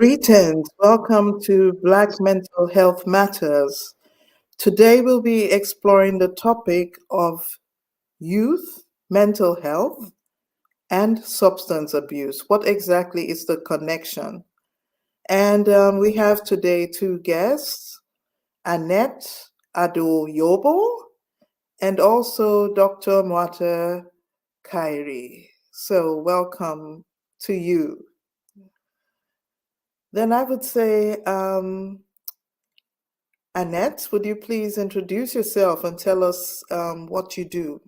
Greetings. Welcome to Black Mental Health Matters. Today we'll be exploring the topic of youth, mental health, and substance abuse. What exactly is the connection? And we have today two guests, Annette Adoyobo and also Dr. Mwata Kairi. So welcome to you. Then I would say, Annette, would you please introduce yourself and tell us what you do?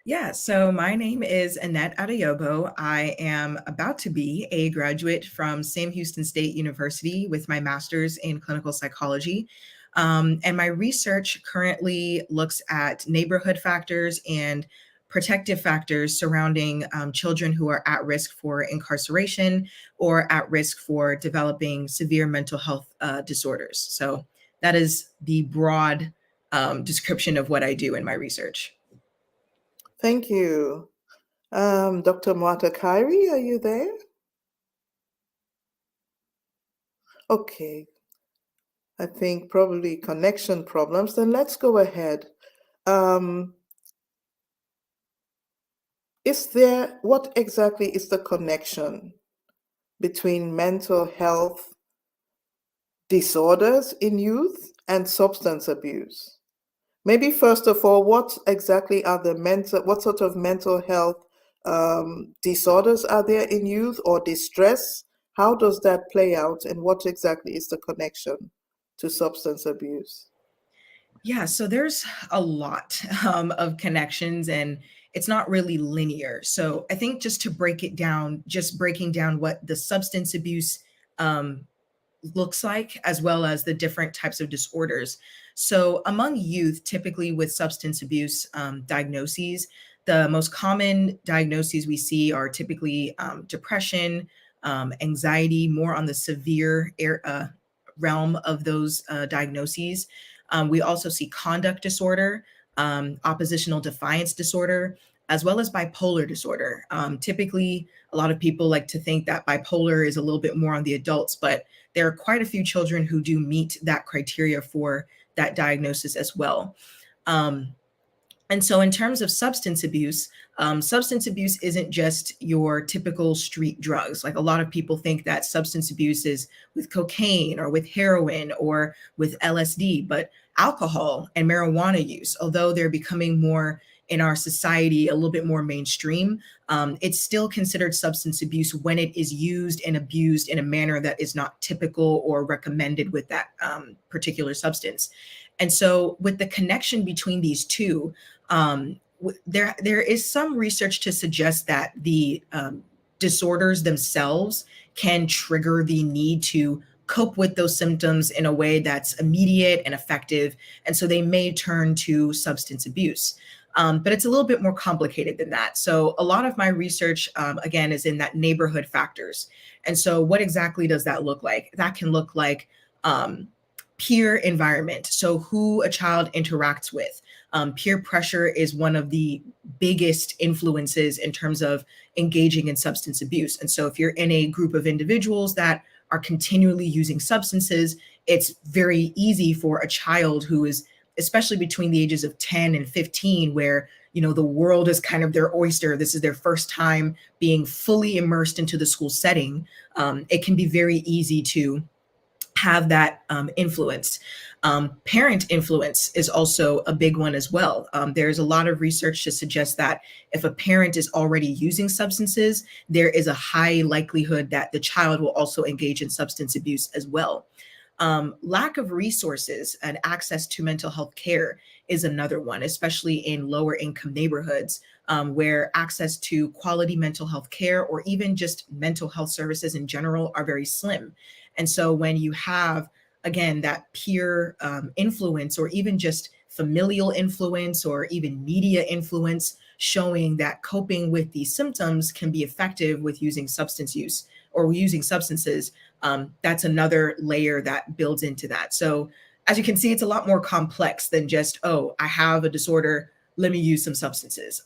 Yeah, so my name is Annette Adeyobo. I am about to be a graduate from Sam Houston State University with my master's in clinical psychology. And my research currently looks at neighborhood factors and protective factors surrounding children who are at risk for incarceration or at risk for developing severe mental health disorders. So that is the broad description of what I do in my research. Thank you. Dr. Mwata Kairi, are you there? Okay, I think probably connection problems. Then let's go ahead. Um, what exactly is the connection between mental health disorders in youth and substance abuse? Maybe first of all, what sort of mental health disorders are there in youth or distress? How does that play out, and what exactly is the connection to substance abuse? Yeah, so there's a lot of connections and it's not really linear. So I think just to break it down, just breaking down what the substance abuse um, looks like, as well as the different types of disorders. So among youth, typically with substance abuse diagnoses, the most common diagnoses we see are typically depression, anxiety, more on the realm of those diagnoses. We also see conduct disorder, oppositional defiance disorder, as well as bipolar disorder. Typically, a lot of people like to think that bipolar is a little bit more on the adults, but there are quite a few children who do meet that criteria for that diagnosis as well. Um, and so, in terms of substance abuse isn't just your typical street drugs. Like a lot of people think that substance abuse is with cocaine or with heroin or with LSD, but alcohol and marijuana use, although they're becoming more in our society a little bit more mainstream, it's still considered substance abuse when it is used and abused in a manner that is not typical or recommended with that particular substance. And so, with the connection between these two, there is some research to suggest that the disorders themselves can trigger the need to cope with those symptoms in a way that's immediate and effective, and so they may turn to substance abuse. But it's a little bit more complicated than that. So a lot of my research, again, is in that neighborhood factors. And so what exactly does that look like? That can look like peer environment. So who a child interacts with. Peer pressure is one of the biggest influences in terms of engaging in substance abuse. And so if you're in a group of individuals that are continually using substances, it's very easy for a child who is, especially between the ages of 10 and 15, where the world is kind of their oyster. This is their first time being fully immersed into the school setting. It can be very easy to have that influence. Parent influence is also a big one as well. There's a lot of research to suggest that if a parent is already using substances, there is a high likelihood that the child will also engage in substance abuse as well. Lack of resources and access to mental health care is another one, especially in lower income neighborhoods, where access to quality mental health care or even just mental health services in general are very slim. And so when you have, again, that peer influence or even just familial influence or even media influence showing that coping with these symptoms can be effective with using substance use or using substances, that's another layer that builds into that. So as you can see, it's a lot more complex than just, oh, I have a disorder, let me use some substances.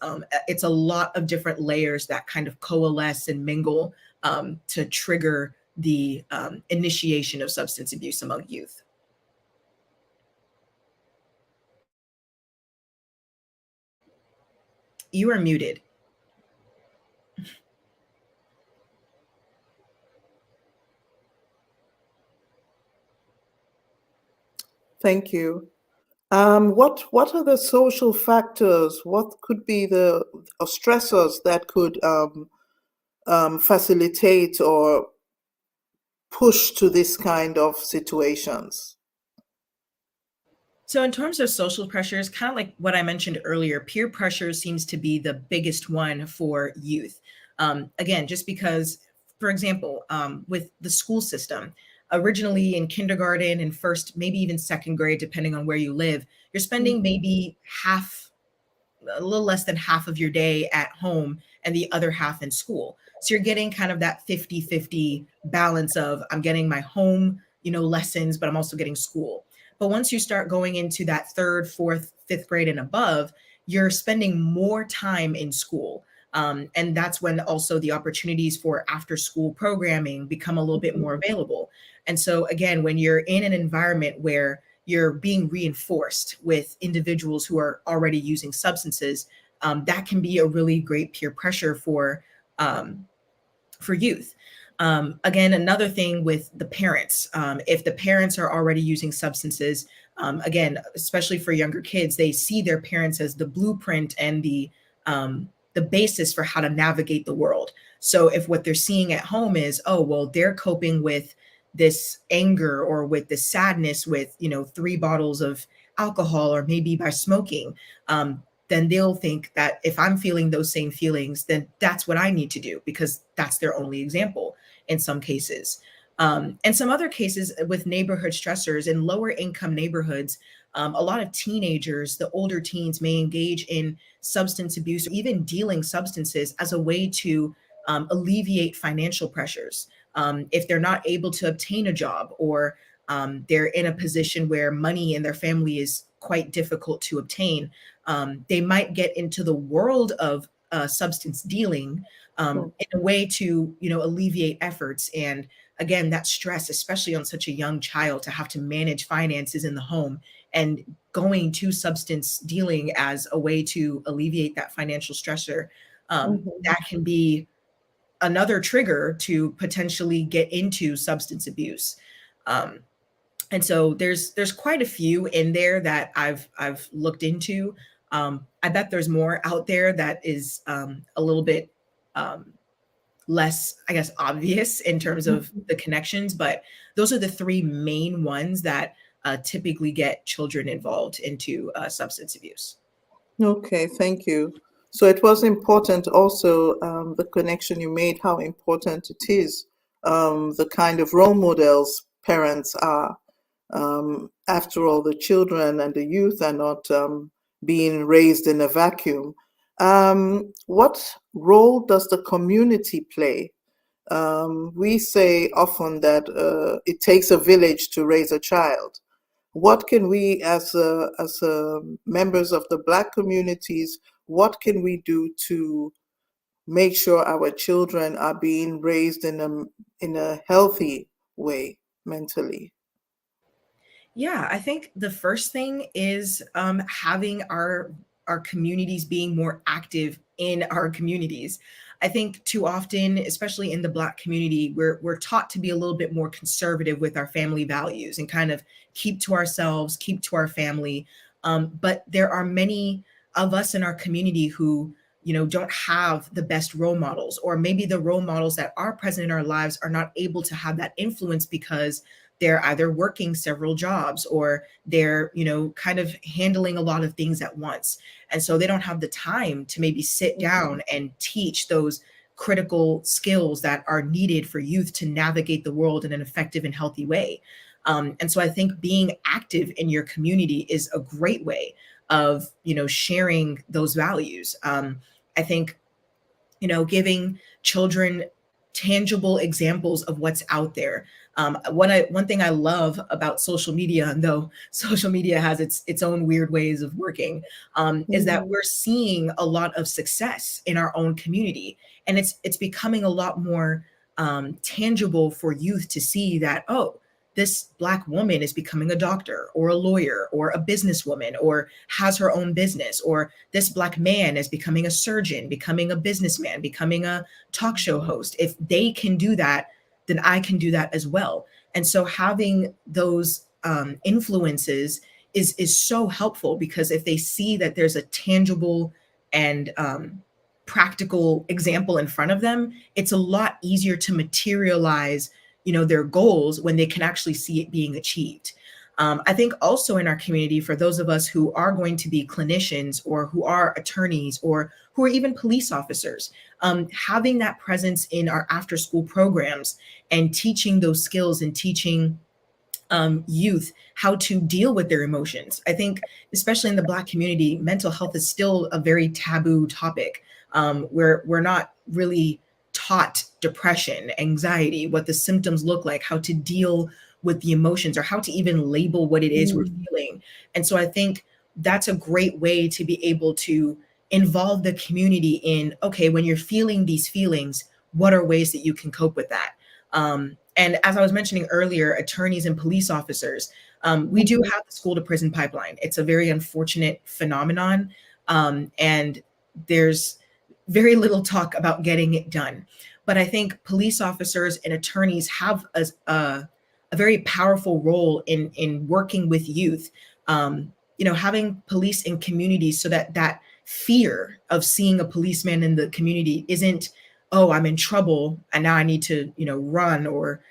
It's a lot of different layers that kind of coalesce and mingle to trigger the initiation of substance abuse among youth. You are muted. Thank you. What are the social factors? What could be the stressors that could facilitate or push to this kind of situations? So, in terms of social pressures, kind of like what I mentioned earlier, peer pressure seems to be the biggest one for youth. Again, just because, for example, with the school system, originally in kindergarten and first, maybe even second grade, depending on where you live, you're spending Mhm. maybe a little less than half of your day at home and the other half in school. So you're getting kind of that 50-50 balance of I'm getting my home, lessons, but I'm also getting school. But once you start going into that third, fourth, fifth grade and above, you're spending more time in school. And that's when also the opportunities for after school programming become a little bit more available. And so, again, when you're in an environment where you're being reinforced with individuals who are already using substances, that can be a really great peer pressure um, for youth. Again, another thing with the parents, if the parents are already using substances, again, especially for younger kids, they see their parents as the blueprint and the basis for how to navigate the world. So if what they're seeing at home is, oh, well, they're coping with this anger or with this sadness with, 3 bottles of alcohol or maybe by smoking, then they'll think that if I'm feeling those same feelings, then that's what I need to do because that's their only example in some cases. And some other cases with neighborhood stressors in lower income neighborhoods, a lot of teenagers, the older teens, may engage in substance abuse or even dealing substances as a way to alleviate financial pressures. If they're not able to obtain a job or they're in a position where money in their family is quite difficult to obtain, they might get into the world of substance dealing Mm. in a way to alleviate efforts and again that stress, especially on such a young child, to have to manage finances in the home and going to substance dealing as a way to alleviate that financial stressor. Mhm. That can be another trigger to potentially get into substance abuse. Um, and so there's quite a few in there that I've looked into. I bet there's more out there that is a little bit um, less, I guess, obvious in terms of Mhm. the connections, but those are the three main ones that typically get children involved into substance abuse. Okay, thank you. So it was important also, the connection you made, how important it is, the kind of role models parents are. After all, the children and the youth are not being raised in a vacuum. What role does the community play? We say often that it takes a village to raise a child. What can we, as members of the Black communities, what can we do to make sure our children are being raised in a healthy way mentally? Yeah, I think the first thing is having our communities being more active in our communities. I think too often, especially in the Black community, we're taught to be a little bit more conservative with our family values and kind of keep to ourselves, keep to our family. But there are many of us in our community who don't have the best role models, or maybe the role models that are present in our lives are not able to have that influence because they're either working several jobs or they're kind of handling a lot of things at once, and so they don't have the time to maybe sit down and teach those critical skills that are needed for youth to navigate the world in an effective and healthy way. And so I think being active in your community is a great way of sharing those values. I think giving children tangible examples of what's out there. One thing I love about social media, and though social media has its own weird ways of working, is that Mhm. we're seeing a lot of success in our own community, and it's becoming a lot more tangible for youth to see that, oh, this Black woman is becoming a doctor or a lawyer or a businesswoman or has her own business, or this Black man is becoming a surgeon, becoming a businessman, becoming a talk show host. If they can do that, then I can do that as well. And so having those influences is so helpful, because if they see that there's a tangible and practical example in front of them, it's a lot easier to materialize, their goals when they can actually see it being achieved. I think also in our community, for those of us who are going to be clinicians or who are attorneys or who are even police officers, having that presence in our after school programs and teaching those skills and teaching youth how to deal with their emotions. I think, especially in the Black community, mental health is still a very taboo topic. Where we're not really taught depression, anxiety, what the symptoms look like, how to deal with the emotions, or how to even label what it is we're Mm. feeling. And so I think that's a great way to be able to involve the community in, okay, when you're feeling these feelings, what are ways that you can cope with that? And as I was mentioning earlier, attorneys and police officers, we do Mhm. have the school to prison pipeline. It's a very unfortunate phenomenon. And there's very little talk about getting it done. But I think police officers and attorneys have a very powerful role in working with youth. Having police in communities, so that that fear of seeing a policeman in the community isn't, oh, I'm in trouble and now I need to, run, or,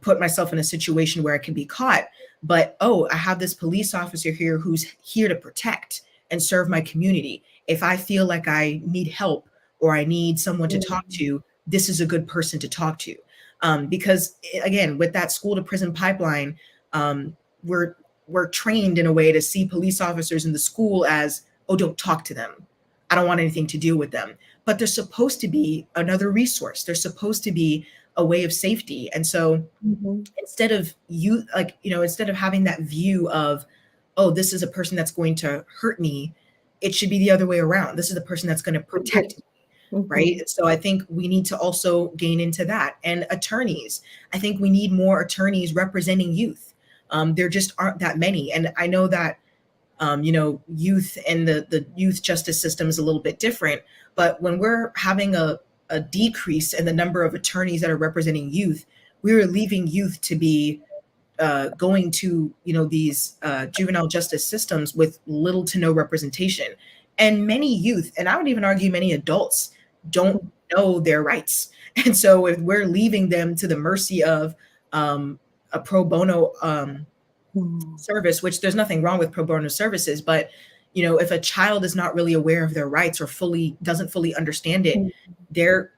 put myself in a situation where I can be caught. But, oh, I have this police officer here who's here to protect and serve my community. If I feel like I need help or I need someone to talk Mm. to, this is a good person to talk to. Because again, with that school to prison pipeline, we're we're trained in a way to see police officers in the school as, oh, don't talk to them. I don't want anything to do with them. But they're supposed to be another resource. They're supposed to be a way of safety. And so Mhm. instead of instead of having that view of, oh, this is a person that's going to hurt me, it should be the other way around. This is the person that's going to protect me, Mhm. right? So I think we need to also gain into that. And attorneys, I think we need more attorneys representing youth. There just aren't that many. And I know that youth and the youth justice system is a little bit different. But when we're having a decrease in the number of attorneys that are representing youth, we're leaving youth to be going to these juvenile justice systems with little to no representation. And many youth, and I would even argue many adults, don't know their rights. And so if we're leaving them to the mercy of a pro bono Mhm. service, which there's nothing wrong with pro bono services, but if a child is not really aware of their rights or fully doesn't fully understand it, Mhm. they're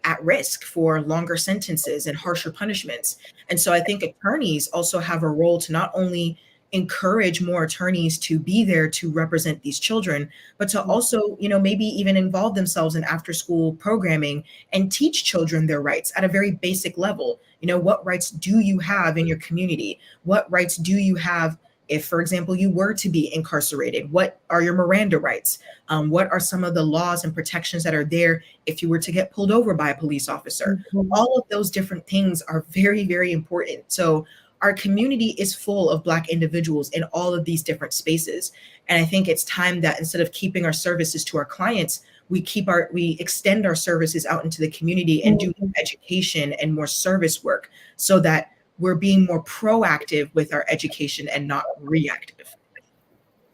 at risk for longer sentences and harsher punishments. And so I think attorneys also have a role to not only encourage more attorneys to be there to represent these children, but to also, maybe even involve themselves in after school programming and teach children their rights at a very basic level. What rights do you have in your community? What rights do you have if, for example, you were to be incarcerated? What are your Miranda rights? What are some of the laws and protections that are there if you were to get pulled over by a police officer? Mhm. All of those different things are very, very important. So our community is full of Black individuals in all of these different spaces. And I think it's time that instead of keeping our services to our clients, we extend our services out into the community and do Mhm. education and more service work, so that we're being more proactive with our education and not reactive.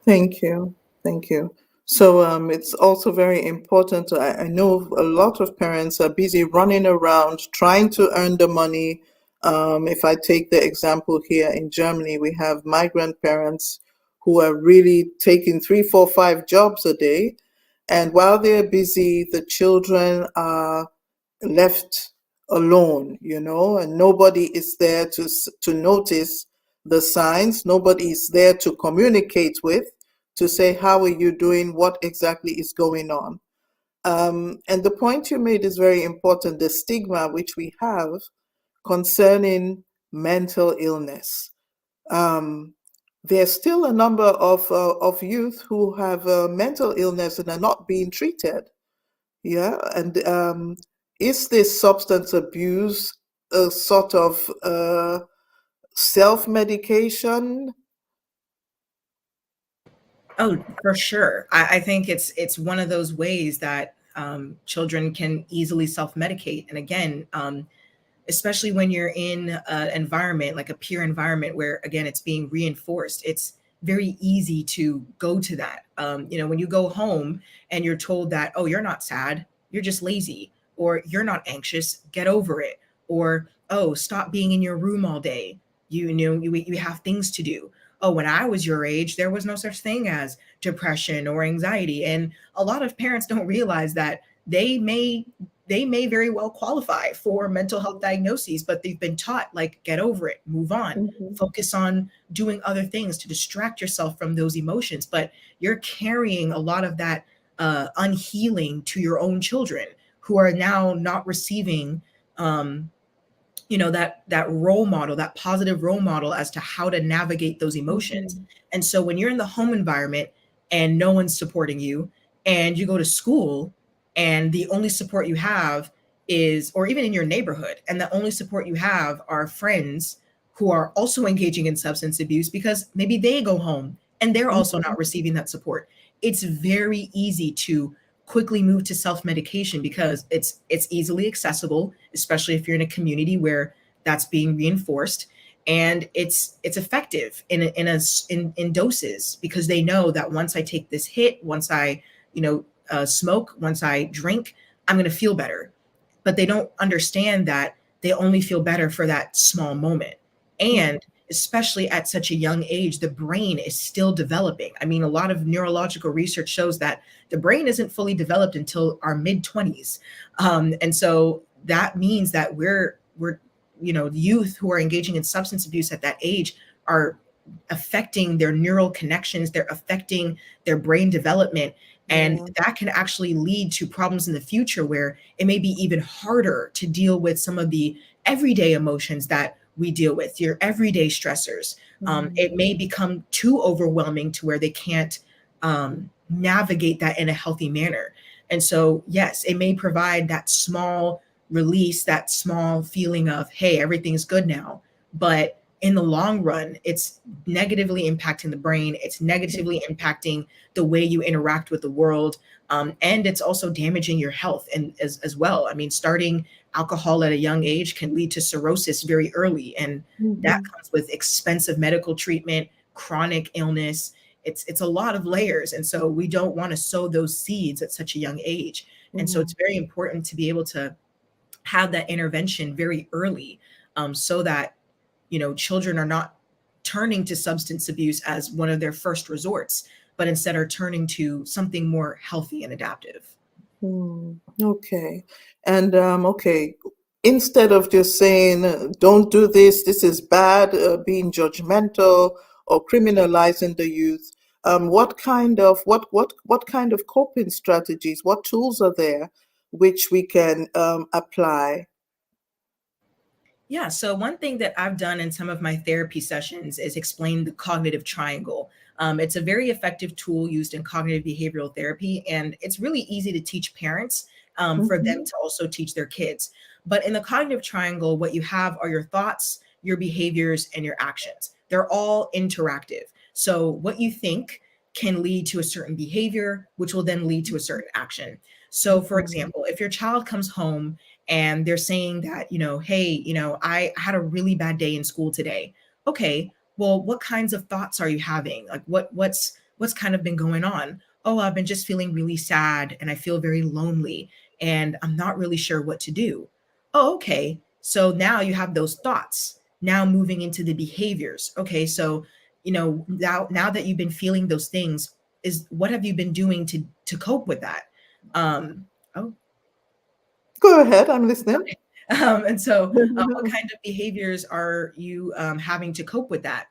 Thank you. Thank you. So it's also very important. I know a lot of parents are busy running around trying to earn the money. If I take the example here in Germany, we have migrant parents who are really taking three, four, five jobs a day. And while they're busy, the children are left alone, and nobody is there to notice the signs. Nobody is there to communicate with, to say, how are you doing? What exactly is going on? And the point you made is very important, the stigma which we have concerning mental illness. Um, there's still a number of youth who have mental illness and are not being treated. Yeah, and is this substance abuse a sort of self-medication? Oh, for sure. I think it's one of those ways that children can easily self-medicate. And again, especially when you're in an environment like a peer environment where again it's being reinforced, it's very easy to go to that. When you go home and you're told that, oh, you're not sad, you're just lazy, or you're not anxious, get over it, or oh, stop being in your room all day, you have things to do. Oh, when I was your age there was no such thing as depression or anxiety. And a lot of parents don't realize that they may very well qualify for mental health diagnoses, but they've been taught, like, get over it, move on, Mhm. focus on doing other things to distract yourself from those emotions. But you're carrying a lot of that unhealing to your own children who are now not receiving um, that role model, that positive role model as to how to navigate those emotions. Mhm. And so when you're in the home environment and no one's supporting you, and you go to school and the only support you have is, or even in your neighborhood, and the only support you have are friends who are also engaging in substance abuse because maybe they go home and they're also Mhm. not receiving that support, it's very easy to quickly move to self-medication because it's easily accessible, especially if you're in a community where that's being reinforced. And it's effective in doses, because they know that once I take this hit, once I smoke, once I drink, I'm going to feel better. But they don't understand that they only feel better for that small moment. And especially at such a young age, the brain is still developing. I mean, a lot of neurological research shows that the brain isn't fully developed until our mid 20s. And so that means that we're the youth who are engaging in substance abuse at that age are affecting their neural connections, they're affecting their brain development. And Yeah. that can actually lead to problems in the future where it may be even harder to deal with some of the everyday emotions that we deal with, your everyday stressors. Mhm. It may become too overwhelming to where they can't navigate that in a healthy manner. And so, yes, it may provide that small release, that small feeling of, hey, everything's good now. But in the long run, it's negatively impacting the brain. It's negatively impacting the way you interact with the world. And it's also damaging your health and as well. I mean, starting alcohol at a young age can lead to cirrhosis very early. And that Mhm. comes with expensive medical treatment, chronic illness. It's a lot of layers. And so we don't want to sow those seeds at such a young age. And so it's Mhm. very important to be able to have that intervention very early, so that children are not turning to substance abuse as one of their first resorts, but instead are turning to something more healthy and adaptive. Okay. And okay, instead of just saying, don't do this, this is bad, being judgmental or criminalizing the youth, what kind of coping strategies, what tools are there which we can apply? Yeah. So one thing that I've done in some of my therapy sessions is explain the cognitive triangle. It's a very effective tool used in cognitive behavioral therapy, and it's really easy to teach parents, for them Mhm. to also teach their kids. But in the cognitive triangle, what you have are your thoughts, your behaviors, and your actions. They're all interactive. So what you think can lead to a certain behavior, which will then lead to a certain action. So, for Mhm. example, if your child comes home and they're saying that, hey, I had a really bad day in school today. Okay, well, what kinds of thoughts are you having? Like, what's kind of been going on? Oh, I've been just feeling really sad and I feel very lonely and I'm not really sure what to do. Oh, okay. So now you have those thoughts. Now moving into the behaviors. Okay, so now that you've been feeling those things, is what have you been doing to cope with that? Oh, Go ahead, I'm listening. And so, what kind of behaviors are you having to cope with that?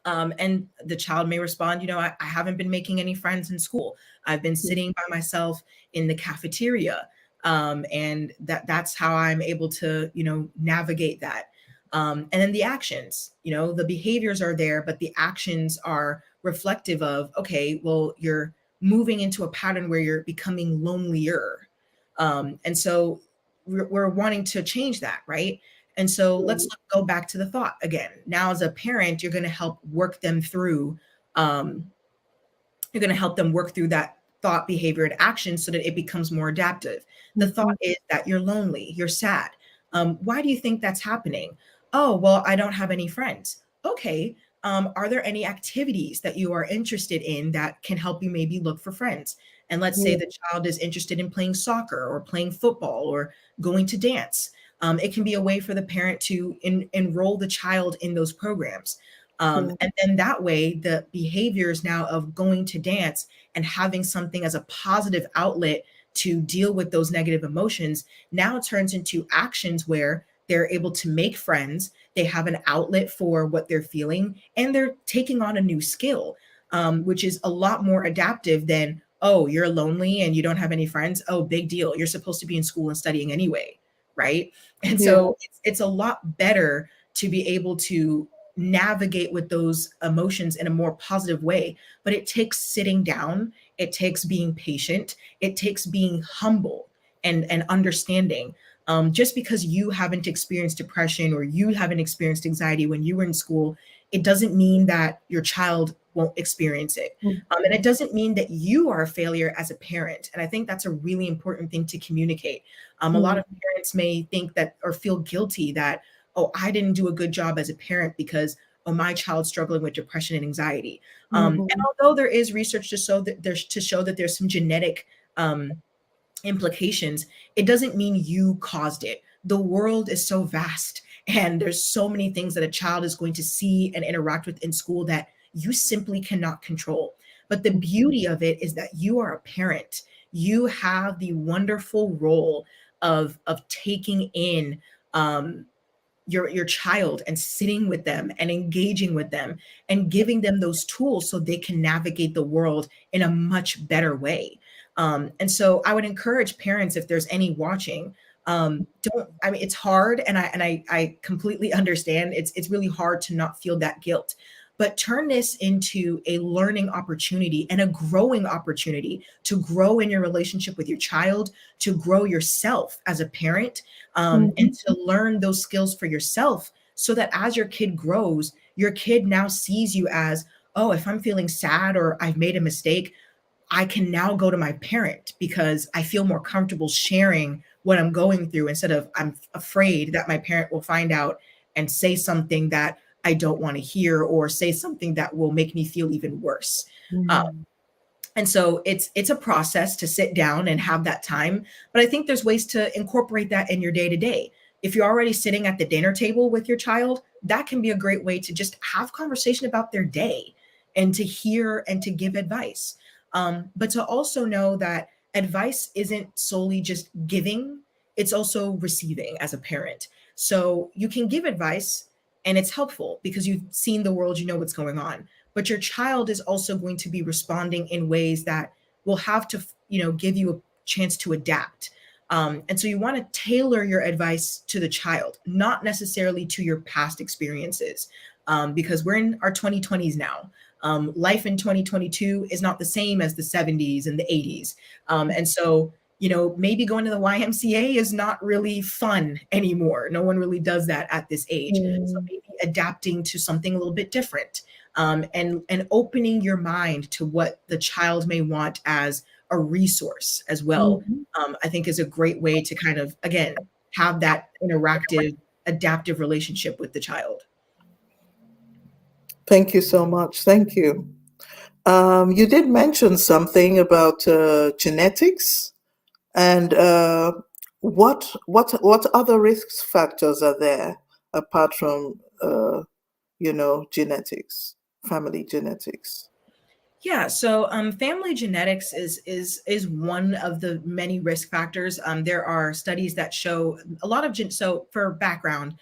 And the child may respond, I haven't been making any friends in school. I've been sitting by myself in the cafeteria. And that's how I'm able to, navigate that. And then the actions, the behaviors are there, but the actions are reflective of, okay, well, you're moving into a pattern where you're becoming lonelier. And so we're wanting to change that, right? And so let's go back to the thought again. Now, as a parent, you're going to help work them through. Um, you're going to help them work through that thought, behavior, and action so that it becomes more adaptive. The thought Mhm. is that you're lonely, you're sad. Why do you think that's happening? Oh, well, I don't have any friends. Okay. Are there any activities that you are interested in that can help you maybe look for friends? And let's say Yeah. the child is interested in playing soccer or playing football or going to dance. It can be a way for the parent to enroll the child in those programs. Yeah. And then that way, the behaviors now of going to dance and having something as a positive outlet to deal with those negative emotions now turns into actions where they're able to make friends, they have an outlet for what they're feeling, and they're taking on a new skill, which is a lot more adaptive than, oh, you're lonely and you don't have any friends. Oh, big deal. You're supposed to be in school and studying anyway. Right. And Yeah. so it's a lot better to be able to navigate with those emotions in a more positive way. But it takes sitting down, it takes being patient, it takes being humble and understanding. Just because you haven't experienced depression or you haven't experienced anxiety when you were in school, it doesn't mean that your child won't experience it. And it doesn't mean that you are a failure as a parent. And I think that's a really important thing to communicate. A lot Mhm. of parents may think that or feel guilty that, oh, I didn't do a good job as a parent because, oh, my child's struggling with depression and anxiety. And Mhm. although there is research to show that there's some genetic implications, it doesn't mean you caused it. The world is so vast, and there's so many things that a child is going to see and interact with in school that you simply cannot control. But the beauty of it is that you are a parent. You have the wonderful role of taking in your child and sitting with them and engaging with them and giving them those tools so they can navigate the world in a much better way. And so I would encourage parents, if there's any watching, don't, I mean, it's hard, and I completely understand. It's really hard to not feel that guilt, but turn this into a learning opportunity and a growing opportunity to grow in your relationship with your child, to grow yourself as a parent, and Mhm. to learn those skills for yourself, so that as your kid grows, your kid now sees you as, oh, if I'm feeling sad or I've made a mistake, I can now go to my parent because I feel more comfortable sharing what I'm going through instead of I'm afraid that my parent will find out and say something that I don't want to hear or say something that will make me feel even worse. Uh, Mhm. and so it's a process to sit down and have that time, but I think there's ways to incorporate that in your day to day. If you're already sitting at the dinner table with your child, that can be a great way to just have conversation about their day and to hear and to give advice. But to also know that advice isn't solely just giving, it's also receiving as a parent. So you can give advice and it's helpful because you've seen the world, you know what's going on, but your child is also going to be responding in ways that will have to, give you a chance to adapt. And so you want to tailor your advice to the child, not necessarily to your past experiences, because we're in our 2020s now. Life in 2022 is not the same as the 70s and the 80s. And so, maybe going to the YMCA is not really fun anymore. No one really does that at this age. So Mhm. maybe adapting to something a little bit different, and opening your mind to what the child may want as a resource as well. Mhm. I think is a great way to kind of again have that interactive, adaptive relationship with the child. Thank you so much. Thank you. You did mention something about genetics, and what other risk factors are there apart from genetics, family genetics? Yeah, so family genetics is one of the many risk factors. There are studies that show a lot of so for background,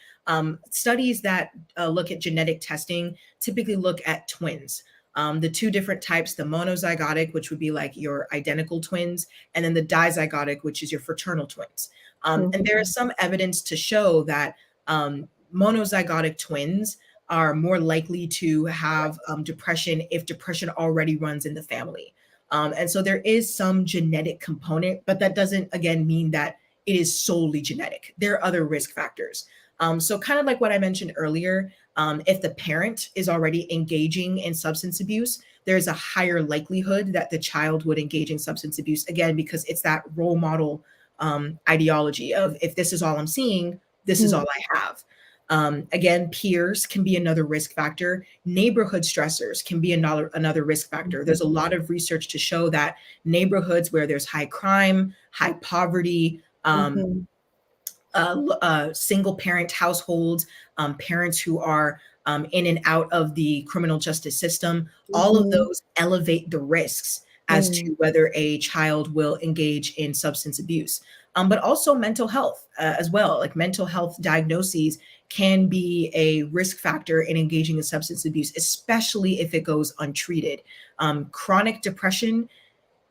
studies that look at genetic testing typically look at twins. The two different types, the monozygotic, which would be like your identical twins, and then the dizygotic, which is your fraternal twins. And there is Mhm. some evidence to show that monozygotic twins are more likely to have depression if depression already runs in the family. And so there is some genetic component, but that doesn't, again, mean that it is solely genetic. There are other risk factors. So kind of like what I mentioned earlier, if the parent is already engaging in substance abuse, there's a higher likelihood that the child would engage in substance abuse, again, because it's that role model ideology of, if this is all I'm seeing, this is all Mm, I have. Again, peers can be another risk factor. Neighborhood stressors can be another risk factor. There's a lot of research to show that neighborhoods where there's high crime, high poverty, mhm, single parent households, parents who are in and out of the criminal justice system, all of mhm, those elevate the risks as mm, to whether a child will engage in substance abuse. But also mental health as well. Like mental health diagnoses can be a risk factor in engaging in substance abuse, especially if it goes untreated. Chronic depression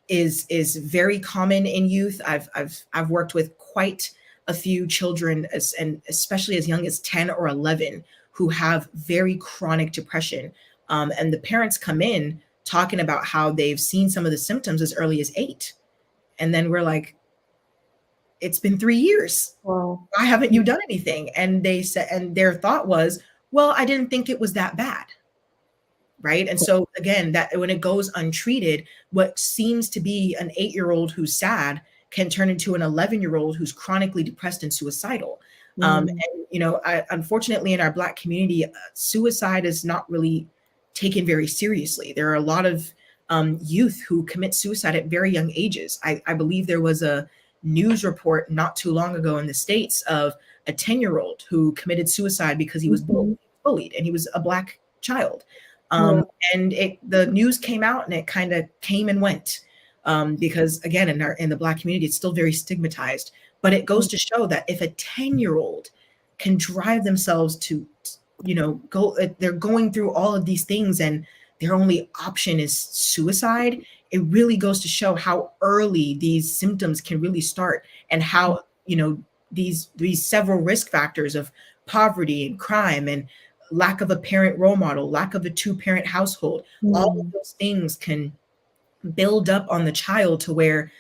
is very common in youth. I've worked with quite a few children, and especially as young as 10 or 11, who have very chronic depression. And the parents come in talking about how they've seen some of the symptoms as early as 8. And then we're like, it's been 3 years. wow. Why haven't you done anything? And they said, and their thought was, well, I didn't think it was that bad. Right. And so again, that when it goes untreated, what seems to be an 8-year-old who's sad can turn into an 11-year-old who's chronically depressed and suicidal. Mm, And unfortunately, in our Black community, suicide is not really taken very seriously. There are a lot of youth who commit suicide at very young ages. I believe there was a news report not too long ago in the States of a 10-year-old who committed suicide because he was mhm, bullied, and he was a Black child. yeah, Um, and the news came out, and it kind of came and went, because again, in the Black community, it's still very stigmatized. But it goes mm, to show that if a 10-year-old can drive themselves to, go, they're going through all of these things, and their only option is suicide. It really goes to show how early these symptoms can really start, and how, these several risk factors of poverty and crime and lack of a parent role model, lack of a two-parent household, all of mm, those things can build up on the child to where,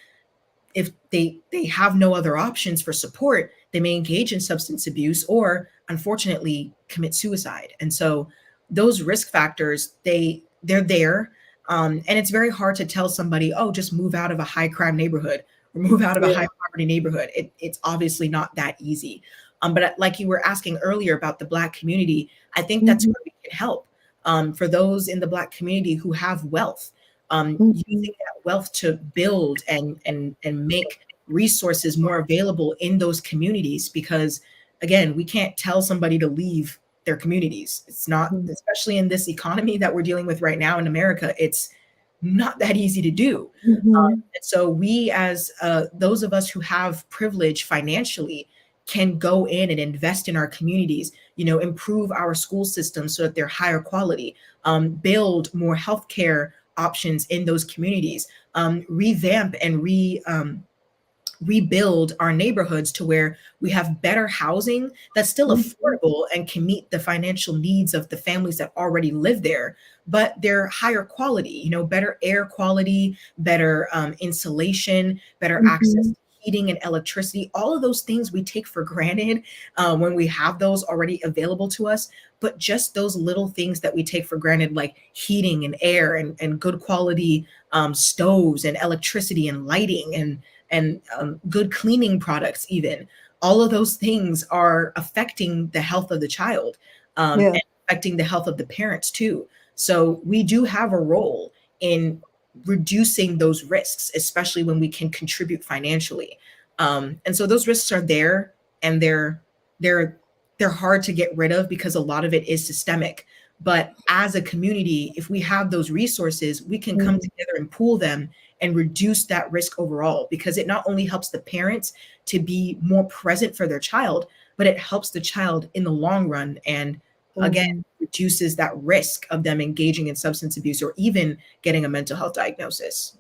if they have no other options for support, they may engage in substance abuse, or unfortunately commit suicide. And so those risk factors, they're there. And it's very hard to tell somebody, oh, just move out of a high crime neighborhood or move out of a yeah, high poverty neighborhood. It's obviously not that easy. But like you were asking earlier about the Black community, I think that's mhm, where we can help. For those in the Black community who have wealth, mhm, using that wealth to build and make resources more available in those communities. Because again, we can't tell somebody to leave their communities. It's not, mhm, especially in this economy that we're dealing with right now in America, it's not that easy to do. mhm, And so we, as those of us who have privilege financially, can go in and invest in our communities, improve our school systems so that they're higher quality, build more healthcare options in those communities, revamp and rebuild our neighborhoods to where we have better housing that's still mhm, affordable and can meet the financial needs of the families that already live there, but they're higher quality, better air quality, better insulation, better access mhm, to heating and electricity. All of those things we take for granted when we have those already available to us. But just those little things that we take for granted, like heating and air and good quality stoves and electricity and lighting and good cleaning products, even, all of those things are affecting the health of the child, yeah, and affecting the health of the parents too. So we do have a role in reducing those risks, especially when we can contribute financially. And so those risks are there, and they're they're hard to get rid of because a lot of it is systemic. But as a community, if we have those resources, we can come mm, together and pool them and reduce that risk overall, because it not only helps the parents to be more present for their child, but it helps the child in the long run, and again, mm. reduces that risk of them engaging in substance abuse or even getting a mental health diagnosis.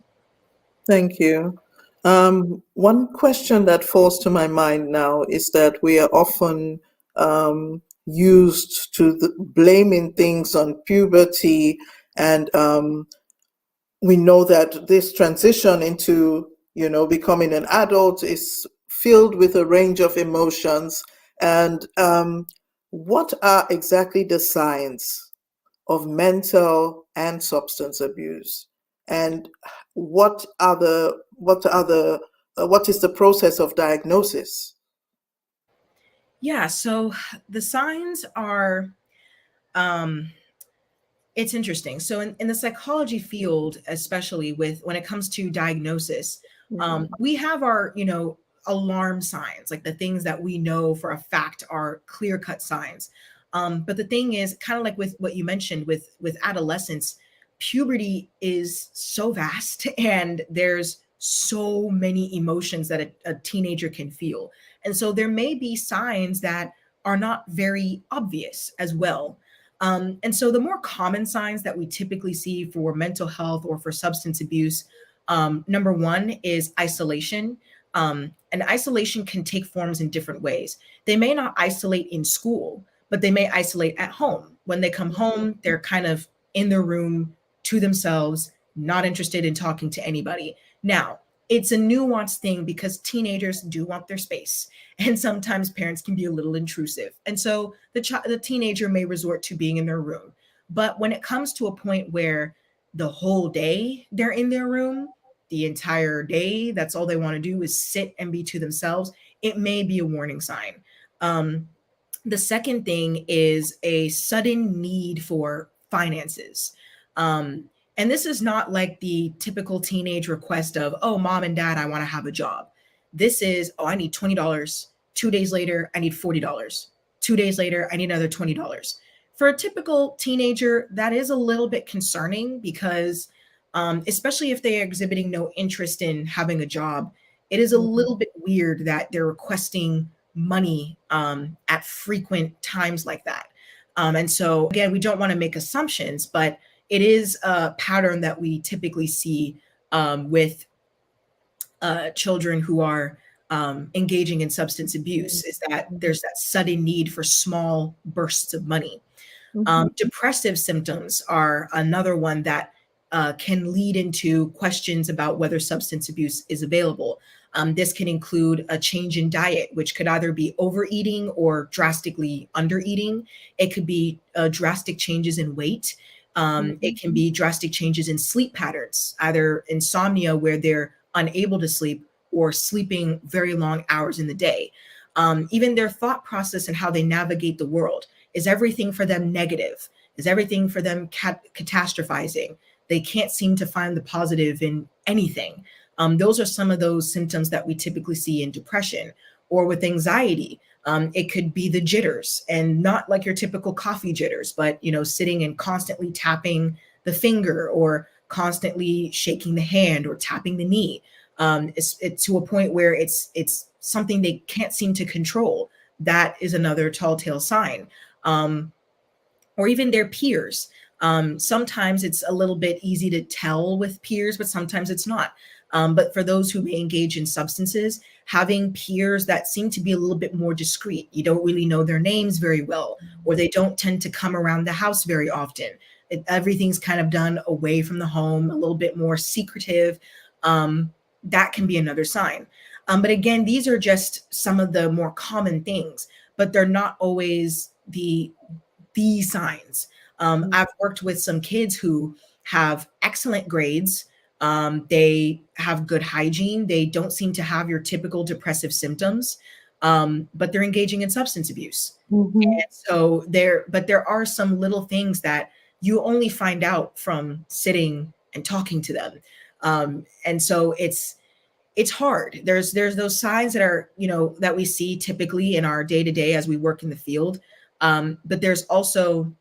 Thank you. One question that falls to my mind now is that we are often used to blaming things on puberty, and we know that this transition into becoming an adult is filled with a range of emotions. And what are exactly the signs of mental and substance abuse? And what is the process of diagnosis? Yeah, so the signs are um it's interesting. So in the psychology field, especially with when it comes to diagnosis, Mhm. we have our, alarm signs, like the things that we know for a fact are clear-cut signs. But the thing is, kind of like with what you mentioned with adolescence, puberty is so vast and there's so many emotions that a teenager can feel. And so there may be signs that are not very obvious as well. And so the more common signs that we typically see for mental health or for substance abuse, number one is isolation. And isolation can take forms in different ways. They may not isolate in school, but they may isolate at home. When they come home, they're kind of in their room to themselves, not interested in talking to anybody. Now, it's a nuanced thing because teenagers do want their space, and sometimes parents can be a little intrusive. And so the teenager may resort to being in their room. But when it comes to a point where the whole day they're in their room, the entire day, that's all they want to do is sit and be to themselves, it may be a warning sign. Um, the second thing is a sudden need for finances. Um, and this is not like the typical teenage request of, oh, mom and dad, I want to have a job. This is, oh, I need $20. 2 days later, I need $40. 2 days later, I need another $20. For a typical teenager, that is a little bit concerning because, especially if they are exhibiting no interest in having a job, it is a little bit weird that they're requesting money at frequent times like that. And so, again, we don't want to make assumptions, but it is a pattern that we typically see with children who are engaging in substance abuse, is that there's that sudden need for small bursts of money. Mhm. Depressive symptoms are another one that can lead into questions about whether substance abuse is available. This can include a change in diet, which could either be overeating or drastically undereating. It could be drastic changes in weight. It Mhm. can be drastic changes in sleep patterns, either insomnia, where they're unable to sleep, or sleeping very long hours in the day. Even their thought process and how they navigate the world. Is everything for them negative? Is everything for them catastrophizing? They can't seem to find the positive in anything. Those are some of those symptoms that we typically see in depression. Or with anxiety, it could be the jitters, and not like your typical coffee jitters, but sitting and constantly tapping the finger, or constantly shaking the hand, or tapping the knee. It's to a point where it's something they can't seem to control. That is another tall tale sign. Um, or even their peers. Sometimes it's a little bit easy to tell with peers, but sometimes it's not. But for those who may engage in substances, having peers that seem to be a little bit more discreet, you don't really know their names very well, or they don't tend to come around the house very often. Everything's kind of done away from the home, a little bit more secretive. Um, that can be another sign. But again, these are just some of the more common things, but they're not always the signs. Mhm. I've worked with some kids who have excellent grades. They have good hygiene. They don't seem to have your typical depressive symptoms, but they're engaging in substance abuse. Mhm. And so but there are some little things that you only find out from sitting and talking to them. And so it's hard. There's those signs that are, that we see typically in our day to day as we work in the field. But there's also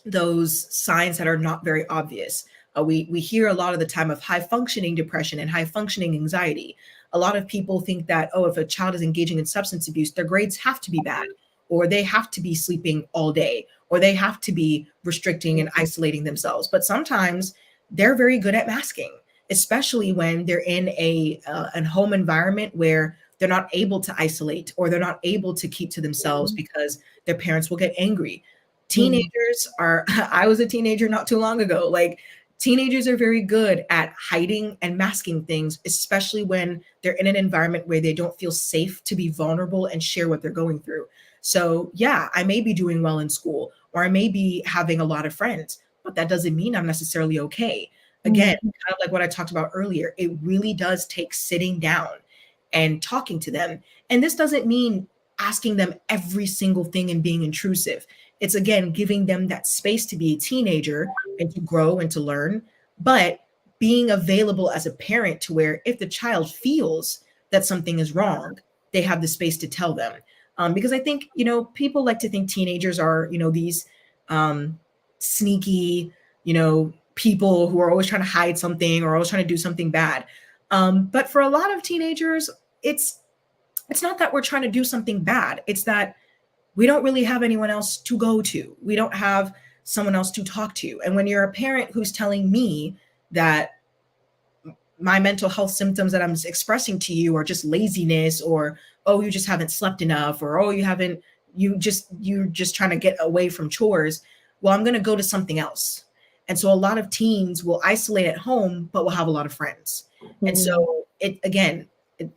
those signs that are not very obvious. We hear a lot of the time of high functioning depression and high functioning anxiety. A lot of people think that, oh, if a child is engaging in substance abuse, their grades have to be bad, or they have to be sleeping all day, or they have to be restricting and isolating themselves. But sometimes they're very good at masking, especially when they're in a home environment where they're not able to isolate, or they're not able to keep to themselves because their parents will get angry. Mhm. Teenagers are I was a teenager not too long ago. Like, Teenagers are very good at hiding and masking things, especially when they're in an environment where they don't feel safe to be vulnerable and share what they're going through. So, yeah, I may be doing well in school or I may be having a lot of friends, but that doesn't mean I'm necessarily okay. Again, Mhm. kind of like what I talked about earlier, it really does take sitting down and talking to them. And this doesn't mean asking them every single thing and being intrusive. It's again giving them that space to be a teenager and to grow and to learn, but being available as a parent to where if the child feels that something is wrong, they have the space to tell them. Because I think, people like to think teenagers are, these sneaky, people who are always trying to hide something or always trying to do something bad. But for a lot of teenagers, it's it's not that we're trying to do something bad. It's that we don't really have anyone else to go to. We don't have someone else to talk to. And when you're a parent who's telling me that my mental health symptoms that I'm expressing to you are just laziness, or oh, you just haven't slept enough, or oh, you're just trying to get away from chores, well, I'm going to go to something else. And so a lot of teens will isolate at home but will have a lot of friends. And Mhm. so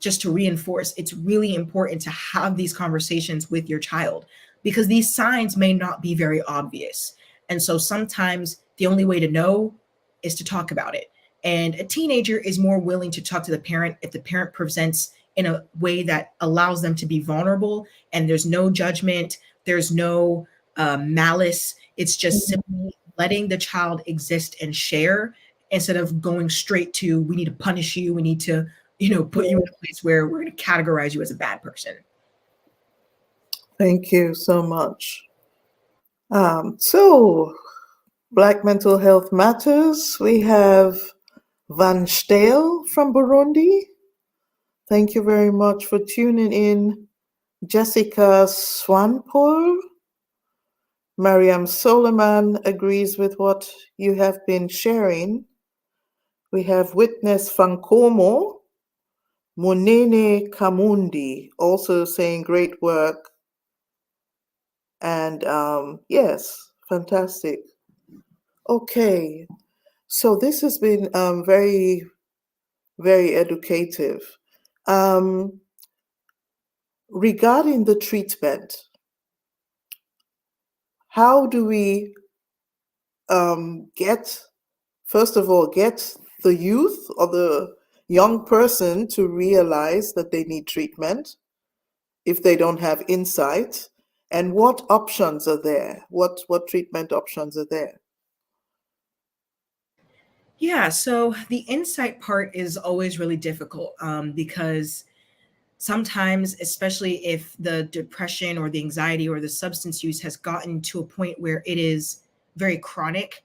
just to reinforce, it's really important to have these conversations with your child because these signs may not be very obvious. And so sometimes the only way to know is to talk about it. And a teenager is more willing to talk to the parent if the parent presents in a way that allows them to be vulnerable and there's no judgment, there's no malice. It's just Mhm. simply letting the child exist and share instead of going straight to, we need to punish you, we need to, put you in a place where we're going to categorize you as a bad person. Thank you so much. So, Black Mental Health Matters, we have Van Steel from Burundi. Thank you very much for tuning in. Jessica Swanpool, Mariam Soliman agrees with what you have been sharing. We have Witness Fankomo, Munene Kamundi, also saying great work. And yes, fantastic. Okay, so this has been very, very educative. Um, Regarding the treatment, how do we get, first of all, get the youth or the young person to realize that they need treatment if they don't have insight? And what options are there? What treatment options are there? Yeah, so the insight part is always really difficult because sometimes, especially if the depression or the anxiety or the substance use has gotten to a point where it is very chronic,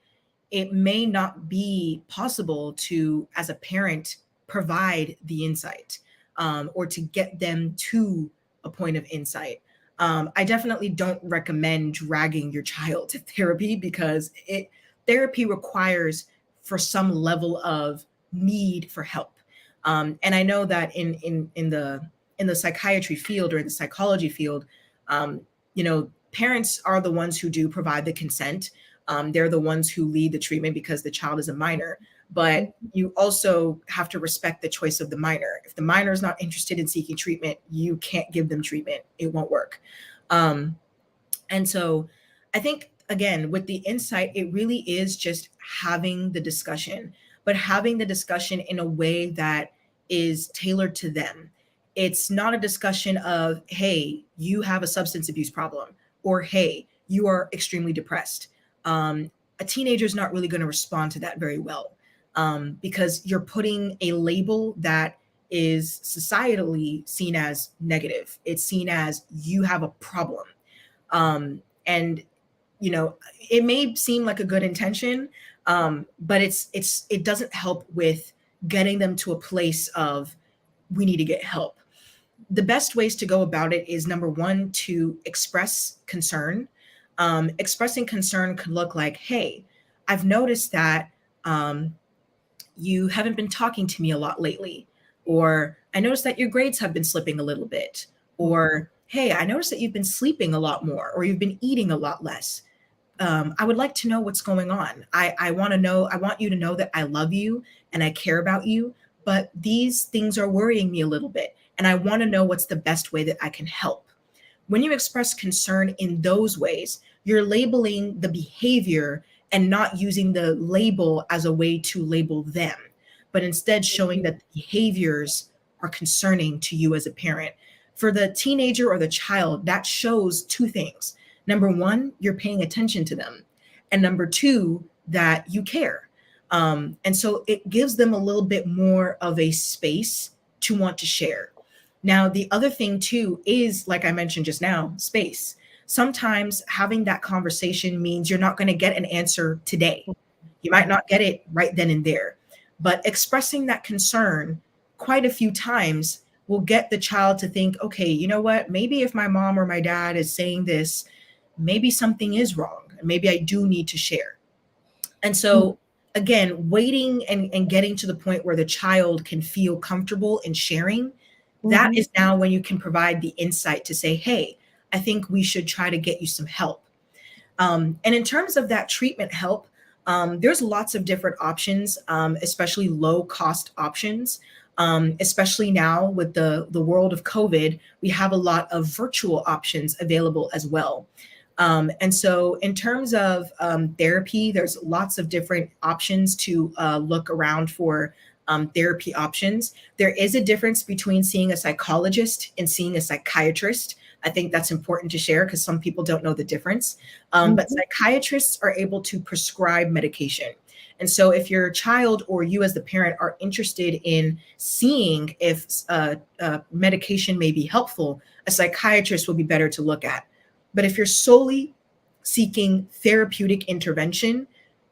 it may not be possible to, as a parent, provide the insight or to get them to a point of insight. I definitely don't recommend dragging your child to therapy because therapy requires for some level of need for help. And I know that in the psychiatry field or in the psychology field, parents are the ones who do provide the consent. They're the ones who lead the treatment because the child is a minor. But you also have to respect the choice of the minor. If the minor is not interested in seeking treatment, you can't give them treatment. It won't work. Um, and so I think, again, with the insight, it really is just having the discussion, but having the discussion in a way that is tailored to them. It's not a discussion of, hey, you have a substance abuse problem, or hey, you are extremely depressed. A teenager is not really going to respond to that very well because you're putting a label that is societally seen as negative. It's seen as you have a problem, and it may seem like a good intention, but it doesn't help with getting them to a place of we need to get help. The best ways to go about it is, number one, to express concern. Expressing concern could look like, hey, I've noticed that you haven't been talking to me a lot lately, or I noticed that your grades have been slipping a little bit, or hey, I noticed that you've been sleeping a lot more or you've been eating a lot less. I would like to know what's going on. I want to know, I want you to know that I love you and I care about you, but these things are worrying me a little bit. And I want to know what's the best way that I can help. When you express concern in those ways, you're labeling the behavior and not using the label as a way to label them, but instead showing that the behaviors are concerning to you as a parent. For the teenager or the child, that shows two things. Number one, you're paying attention to them. And number two, that you care. And so it gives them a little bit more of a space to want to share. Now, the other thing too is, like I mentioned just now, space. Sometimes having that conversation means you're not going to get an answer today. You might not get it right then and there, but expressing that concern quite a few times will get the child to think, okay, you know what? Maybe if my mom or my dad is saying this, maybe something is wrong. And maybe I do need to share. And so, again, waiting and getting to the point where the child can feel comfortable in sharing, that Mhm. is now when you can provide the insight to say, hey, I think we should try to get you some help. And in terms of that treatment help, there's lots of different options, especially low cost options. Especially now with the world of COVID, we have a lot of virtual options available as well. And so, in terms of therapy, there's lots of different options to look around for therapy options. There is a difference between seeing a psychologist and seeing a psychiatrist. I think that's important to share because some people don't know the difference. But Mhm. psychiatrists are able to prescribe medication. And so, if your child or you as the parent are interested in seeing if medication may be helpful, a psychiatrist will be better to look at. But if you're solely seeking therapeutic intervention,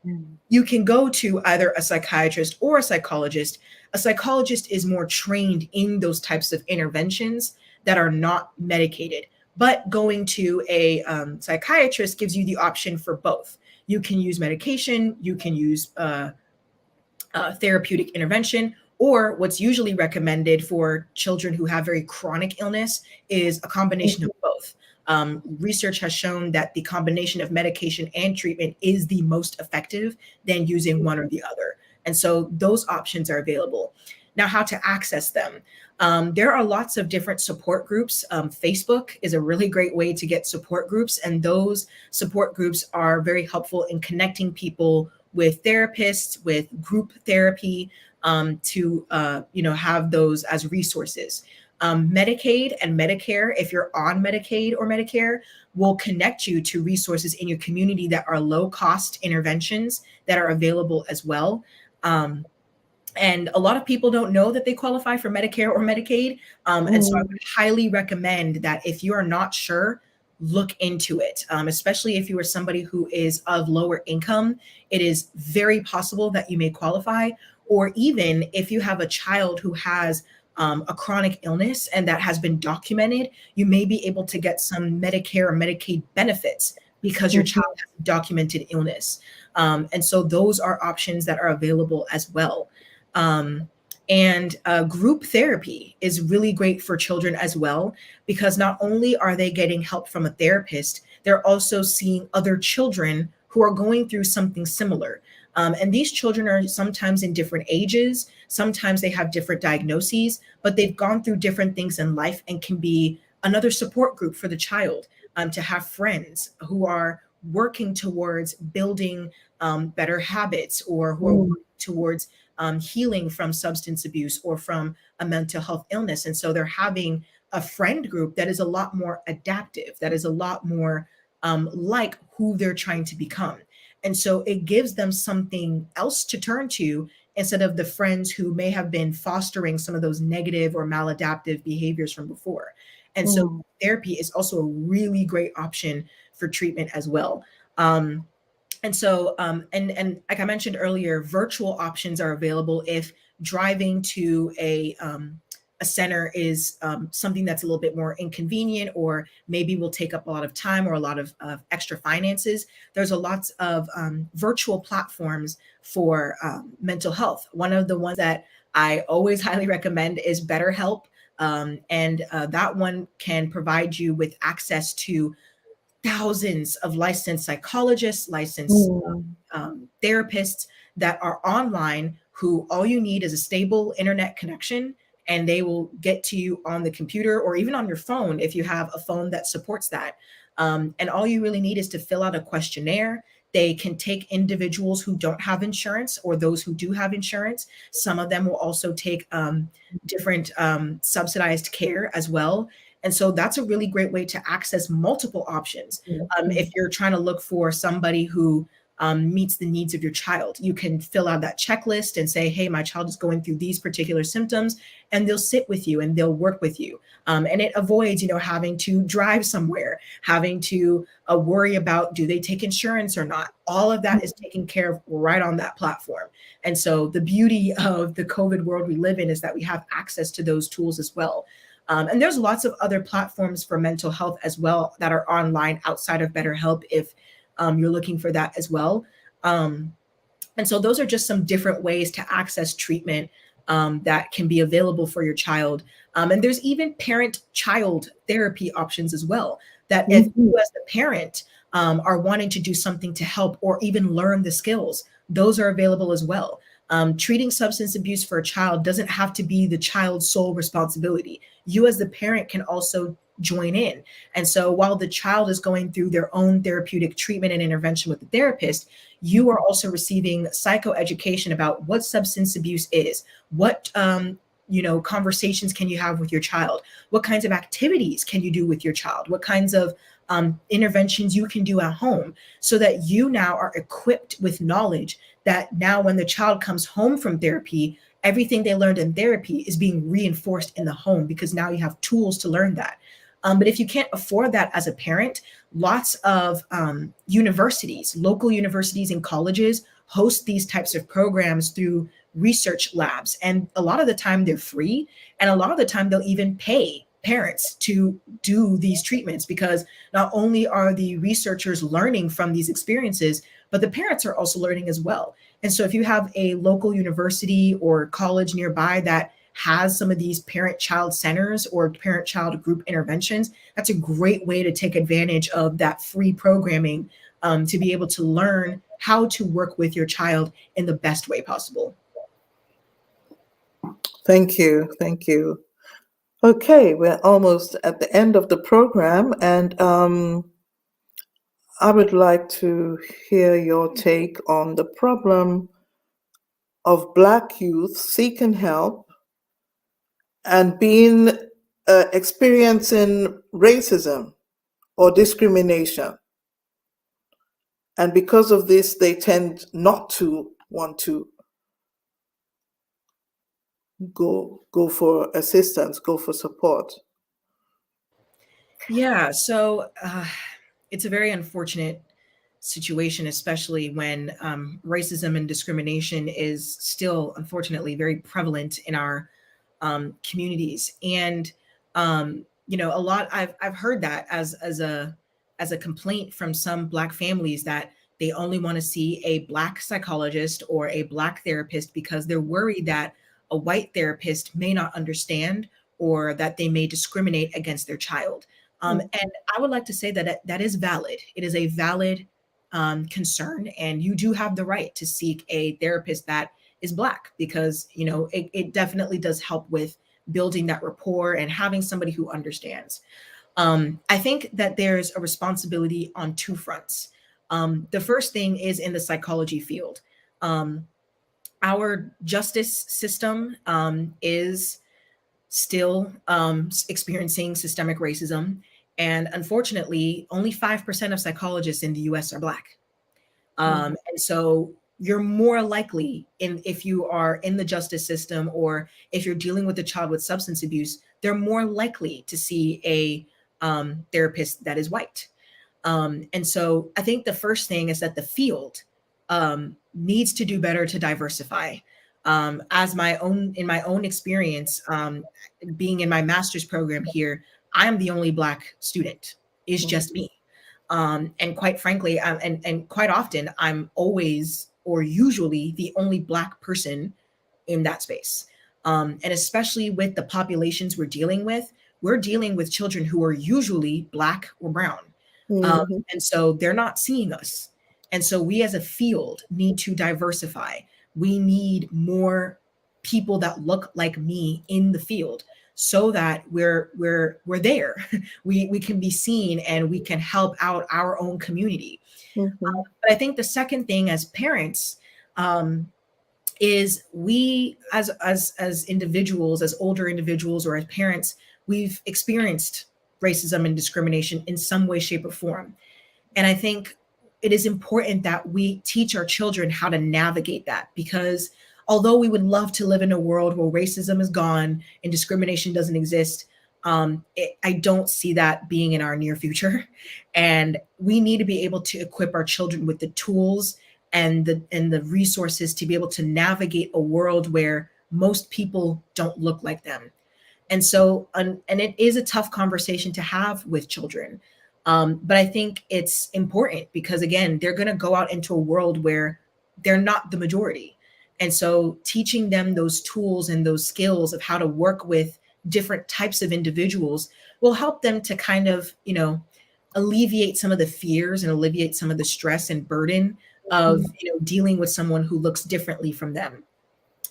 Mm. you can go to either a psychiatrist or a psychologist. A psychologist is more trained in those types of interventions that are not medicated. But going to a psychiatrist gives you the option for both. You can use medication, you can use therapeutic intervention, or what's usually recommended for children who have very chronic illness is a combination of both. Research has shown that the combination of medication and treatment is the most effective than using one or the other. And so those options are available. Now, how to access them? There are lots of different support groups. Facebook is a really great way to get support groups, and those support groups are very helpful in connecting people with therapists, with group therapy, to have those as resources. Medicaid and Medicare, if you're on Medicaid or Medicare, will connect you to resources in your community that are low cost interventions that are available as well. Um, and a lot of people don't know that they qualify for Medicare or Medicaid. And so I Mm. would highly recommend that if you are not sure, look into it, especially if you are somebody who is of lower income. It is very possible that you may qualify, or even if you have a child who has a chronic illness and that has been documented, you may be able to get some Medicare or Medicaid benefits because your Mhm. child has a documented illness. And so those are options that are available as well. Um, and group therapy is really great for children as well, because not only are they getting help from a therapist, they're also seeing other children who are going through something similar. And these children are sometimes in different ages, sometimes they have different diagnoses, but they've gone through different things in life and can be another support group for the child, to have friends who are working towards building better habits, or who are Mm. working towards healing from substance abuse or from a mental health illness. And so they're having a friend group that is a lot more adaptive, that is a lot more like who they're trying to become. And so it gives them something else to turn to instead of the friends who may have been fostering some of those negative or maladaptive behaviors from before. And so Mm. therapy is also a really great option for treatment as well. And so, and like I mentioned earlier, virtual options are available if driving to a center is something that's a little bit more inconvenient, or maybe will take up a lot of time or a lot of extra finances. There's a lots of virtual platforms for mental health. One of the ones that I always highly recommend is BetterHelp. And that one can provide you with access to thousands of licensed psychologists, licensed Mm, therapists that are online, who all you need is a stable internet connection, and they will get to you on the computer or even on your phone if you have a phone that supports that. And all you really need is to fill out a questionnaire. They can take individuals who don't have insurance or those who do have insurance. Some of them will also take different subsidized care as well. And so that's a really great way to access multiple options. mm, If mm, you're trying to look for somebody who meets the needs of your child, you can fill out that checklist and say, hey, my child is going through these particular symptoms, and they'll sit with you and they'll work with you. And it avoids, having to drive somewhere, having to worry about, do they take insurance or not? All of that is taken care of right on that platform. And so the beauty of the COVID world we live in is that we have access to those tools as well. And there's lots of other platforms for mental health as well that are online outside of BetterHelp if you're looking for that as well. Um, and so those are just some different ways to access treatment that can be available for your child. And there's even parent child therapy options as well. That if mhm, you, as the parent, are wanting to do something to help or even learn the skills, those are available as well. Treating substance abuse for a child doesn't have to be the child's sole responsibility. You, as the parent, can also join in. And so while the child is going through their own therapeutic treatment and intervention with the therapist, you are also receiving psychoeducation about what substance abuse is, what conversations can you have with your child, what kinds of activities can you do with your child, what kinds of interventions you can do at home, so that you now are equipped with knowledge that now when the child comes home from therapy, everything they learned in therapy is being reinforced in the home because now you have tools to learn that. But if you can't afford that as a parent, lots of universities, local universities and colleges host these types of programs through research labs. And a lot of the time they're free. And a lot of the time they'll even pay parents to do these treatments, because not only are the researchers learning from these experiences, but the parents are also learning as well. And so if you have a local university or college nearby that has some of these parent child centers or parent child group interventions, that's a great way to take advantage of that free programming, to be able to learn how to work with your child in the best way possible. thank you. Thank you. Okay, we're almost at the end of the program, and I would like to hear your take on the problem of Black youth seeking help and being experiencing racism or discrimination. And because of this, they tend not to want to go for assistance, go for support. Yeah, so it's a very unfortunate situation, especially when racism and discrimination is still, unfortunately, very prevalent in our communities. And a lot I've heard that as a complaint from some Black families, that they only want to see a Black psychologist or a Black therapist because they're worried that a white therapist may not understand, or that they may discriminate against their child. And I would like to say that that is valid. It is a valid concern, and you do have the right to seek a therapist that is Black, because it definitely does help with building that rapport and having somebody who understands. I think that there's a responsibility on two fronts. The first thing is in the psychology field. Um, our justice system is still experiencing systemic racism. And unfortunately, only 5% of psychologists in the US are Black. Mhm. And so you're more likely, if you are in the justice system, or if you're dealing with a child with substance abuse, they're more likely to see a therapist that is white. And so I think the first thing is that the field needs to do better to diversify. As my own experience, being in my master's program here, I am the only Black student. It's just me. And quite frankly, and quite often, I'm always or usually the only Black person in that space. And especially with the populations we're dealing with children who are usually Black or brown. Mhm. And so they're not seeing us. And so we as a field need to diversify. We need more people that look like me in the field so that we're there. We can be seen and we can help out our own community. Mhm. But I think the second thing as parents, is we as individuals, as older individuals or as parents, we've experienced racism and discrimination in some way, shape, or form. And I think it is important that we teach our children how to navigate that, because although we would love to live in a world where racism is gone and discrimination doesn't exist, I don't see that being in our near future. And we need to be able to equip our children with the tools and the resources to be able to navigate a world where most people don't look like them. And so and it is a tough conversation to have with children, but I think it's important because again they're going to go out into a world where they're not the majority. And so teaching them those tools and those skills of how to work with different types of individuals will help them to kind of, alleviate some of the fears and alleviate some of the stress and burden of, dealing with someone who looks differently from them.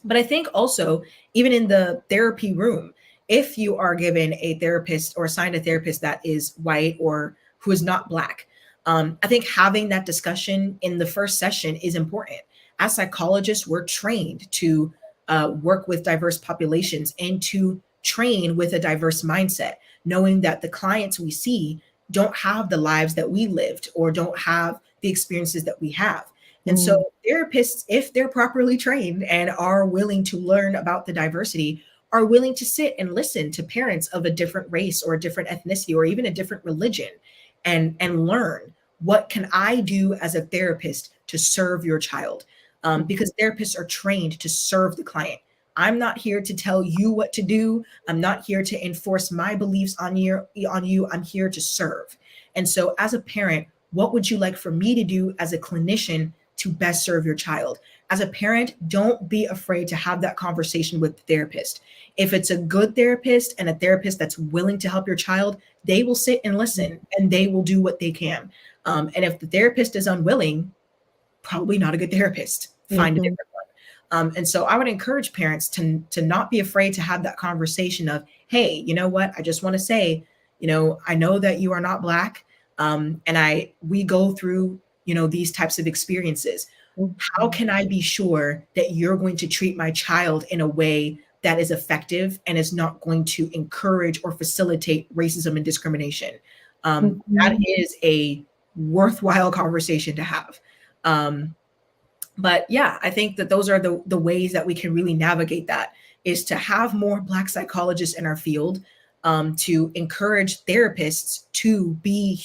But I think also, even in the therapy room, if you are given a therapist or assigned a therapist that is white or who is not Black, I think having that discussion in the first session is important. As psychologists, we're trained to work with diverse populations and to train with a diverse mindset, knowing that the clients we see don't have the lives that we lived or don't have the experiences that we have. And so Mhm. therapists, if they're properly trained and are willing to learn about the diversity, are willing to sit and listen to parents of a different race or a different ethnicity or even a different religion and learn, what can I do as a therapist to serve your child? Because therapists are trained to serve the client. I'm not here to tell you what to do. I'm not here to enforce my beliefs on you. I'm here to serve. And so as a parent, what would you like for me to do as a clinician to best serve your child? As a parent, don't be afraid to have that conversation with the therapist. If it's a good therapist and a therapist that's willing to help your child, they will sit and listen and they will do what they can. And if the therapist is unwilling, probably not a good therapist. Find a Mhm. different one. And so I would encourage parents to not be afraid to have that conversation of, hey, you know what? I just want to say, I know that you are not Black, and we go through these types of experiences. How Mhm. can I be sure that you're going to treat my child in a way that is effective and is not going to encourage or facilitate racism and discrimination? That Mhm. is a worthwhile conversation to have. Um, but yeah, I think that those are the ways that we can really navigate that, is to have more Black psychologists in our field, to encourage therapists to be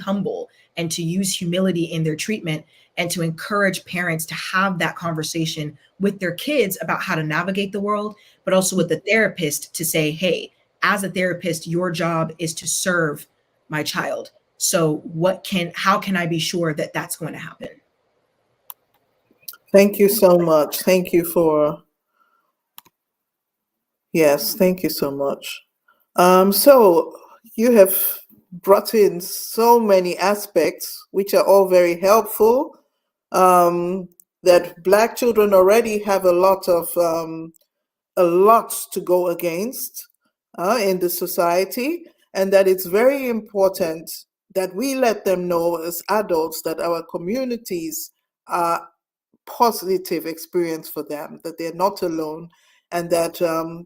humble and to use humility in their treatment, and to encourage parents to have that conversation with their kids about how to navigate the world, but also with the therapist to say, hey, as a therapist, your job is to serve my child. So how can I be sure that that's going to happen? Thank you so much. Thank you for, yes, thank you so much. So you have brought in so many aspects, which are all very helpful. Um, that Black children already have a lot to go against in the society, and that it's very important that we let them know as adults that our communities are positive experience for them, that they're not alone, and that,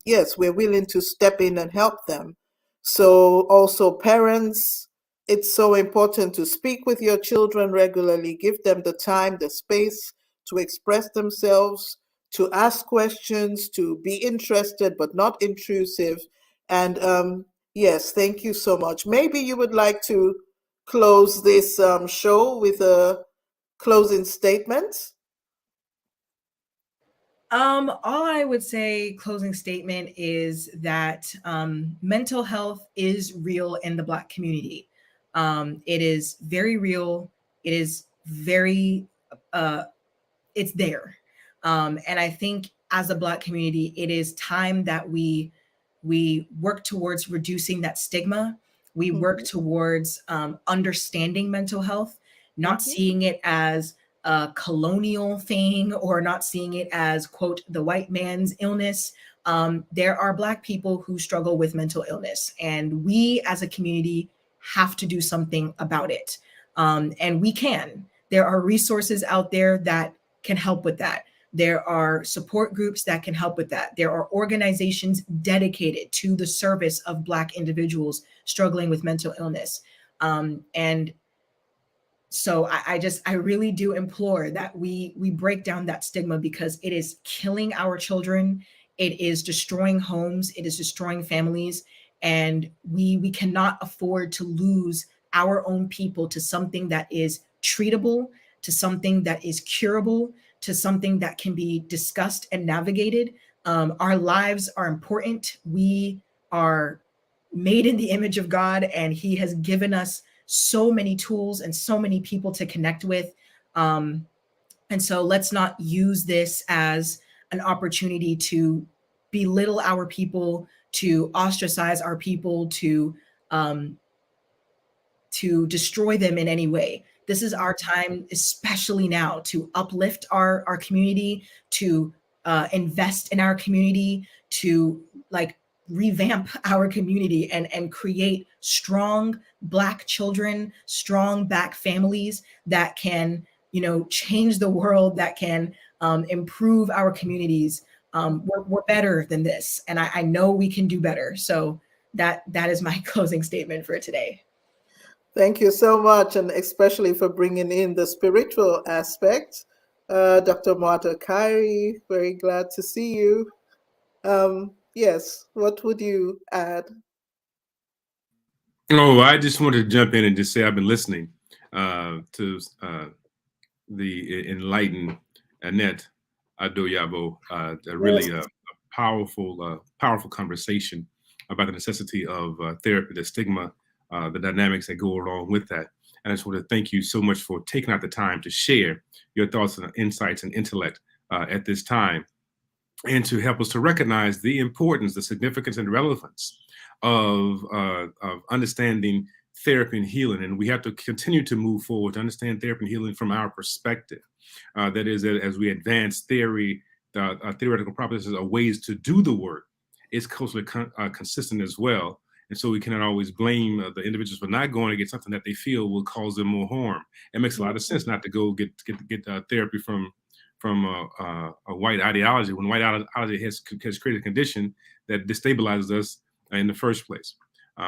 yes, we're willing to step in and help them. So, also, parents, it's so important to speak with your children regularly, give them the time, the space to express themselves, to ask questions, to be interested but not intrusive. And yes, thank you so much. Maybe you would like to close this show with a closing statement. All I would say, closing statement, is that mental health is real in the Black community. It is very real. It is very, uh, it's there. And I think as a Black community, it is time that we work towards reducing that stigma, We work Mhm, towards understanding mental health, not mhm, seeing it as a colonial thing or not seeing it as, quote, the white man's illness. There are Black people who struggle with mental illness, and we as a community have to do something about it. And we can. There are resources out there that can help with that. There are support groups that can help with that. There are organizations dedicated to the service of Black individuals struggling with mental illness. And so I really do implore that we break down that stigma, because it is killing our children, it is destroying homes, it is destroying families, and we cannot afford to lose our own people to something that is treatable, to something that is curable, to something that can be discussed and navigated. Our lives are important. We are made in the image of God, and He has given us so many tools and so many people to connect with. Um, and so let's not use this as an opportunity to belittle our people, to ostracize our people, um, to destroy them in any way. This is our time, especially now, to uplift our community, to invest in our community, to like revamp our community and create strong Black children, strong Black families that can, change the world, that can improve our communities. We're better than this, and I know we can do better. So that is my closing statement for today. Thank you so much, and especially for bringing in the spiritual aspect. Dr. Marta Kyrie, very glad to see you. Yes, what would you add? Oh, I just wanted to jump in and just say I've been listening to the enlightened Annette Adoyabo, Yes. really a powerful, powerful conversation about the necessity of therapy, the stigma, the dynamics that go along with that. And I just want to thank you so much for taking out the time to share your thoughts and insights and intellect at this time, and to help us to recognize the importance, the significance, and relevance of understanding therapy and healing. And we have to continue to move forward to understand therapy and healing from our perspective. That is, that as we advance theory, theoretical propositions are ways to do the work, it's culturally consistent as well. And so we cannot always blame the individuals for not going to get something that they feel will cause them more harm. It makes a lot of sense not to go get therapy from a white ideology, when white ideology has created a condition that destabilizes us in the first place.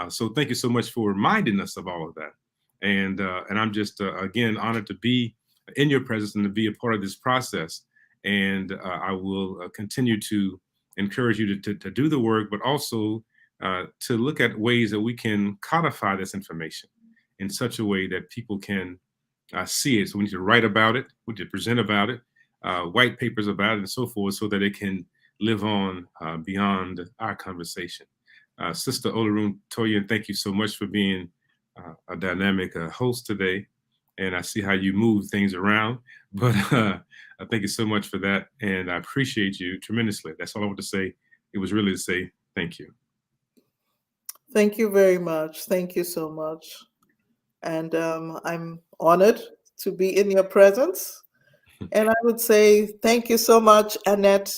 So thank you so much for reminding us of all of that. And I'm just, again, honored to be in your presence and to be a part of this process. And I will continue to encourage you to do the work, but also to look at ways that we can codify this information in such a way that people can see it. So we need to write about it, we need to present about it, white papers about it, and so forth, so that it can live on beyond our conversation. Sister Olarun Toyin, thank you so much for being a dynamic host today. And I see how you move things around, but I thank you so much for that. And I appreciate you tremendously. That's all I want to say. It was really to say thank you. Thank you very much. Thank you so much. And I'm honored to be in your presence. And I would say thank you so much, Annette.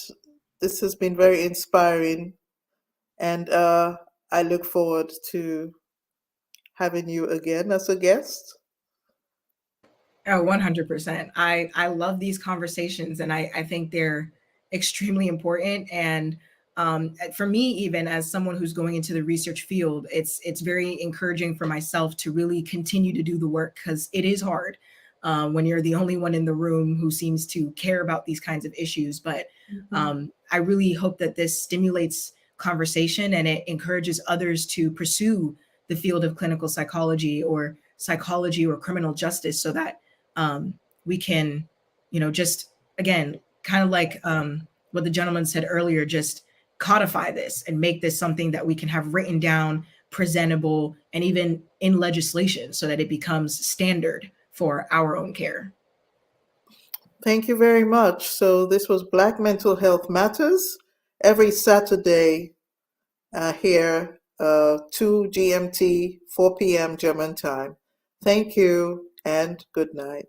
This has been very inspiring. And I look forward to having you again as a guest. Oh, 100%. I love these conversations, and I think they're extremely important. And for me, even as someone who's going into the research field, it's very encouraging for myself to really continue to do the work, because it is hard when you're the only one in the room who seems to care about these kinds of issues. But Mhm. I really hope that this stimulates conversation and it encourages others to pursue the field of clinical psychology or criminal justice, so that we can, just again, kind of like what the gentleman said earlier, just codify this and make this something that we can have written down, presentable, and even in legislation, so that it becomes standard for our own care. Thank you very much. So this was Black Mental Health Matters every Saturday here 2 GMT, 4 p.m. German time. Thank you and good night.